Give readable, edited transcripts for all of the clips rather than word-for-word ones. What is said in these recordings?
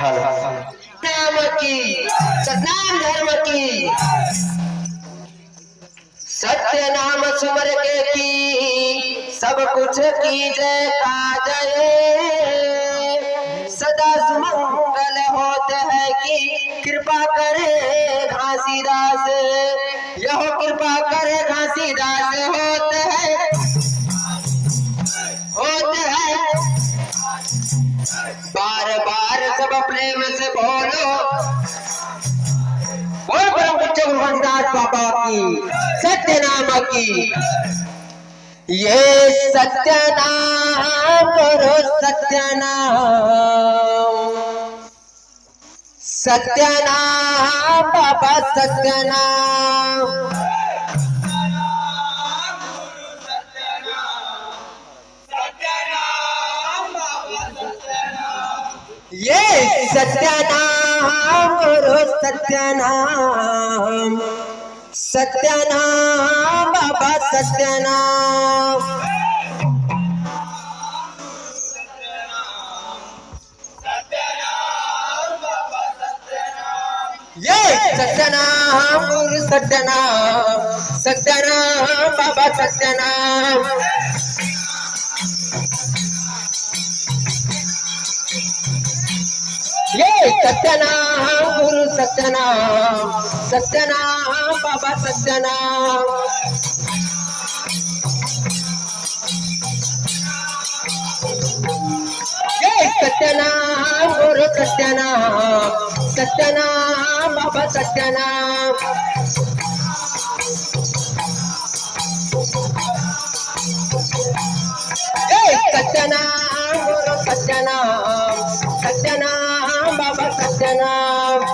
नाम की सतनाम धर्म की सत्य नाम सुमर के की सब कुछ की जय का जय सदा सुमंगल होते है कि कृपा करे घासीदास यह कृपा करे घासीदास होते हैं बार बार सब प्रेम से बोलो बोल परम पूज्य गुरु घंटादास बाबा की सत्य नाम की ये सत्य नाम करो सत्य नाम सत्य नाम बाबा सत्य नाम ये सत्य नाम करो सत्य नाम सत्य नाम बाबा सत्य नाम ये सत्य नाम गुरु सत्य नाम बाबा सत्य नाम ये सत्य नाम गुरु सत्य नाम बाबा सत्य नाम ये सत्य नाम गुरु सत्य नाम बाबा सत्य नाम ये सत्य नाम गुरु सत्य नाम बाबा सत्य नाम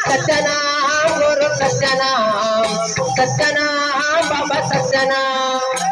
सत्य नाम गुरु सत्य नाम बाबा सत्य नाम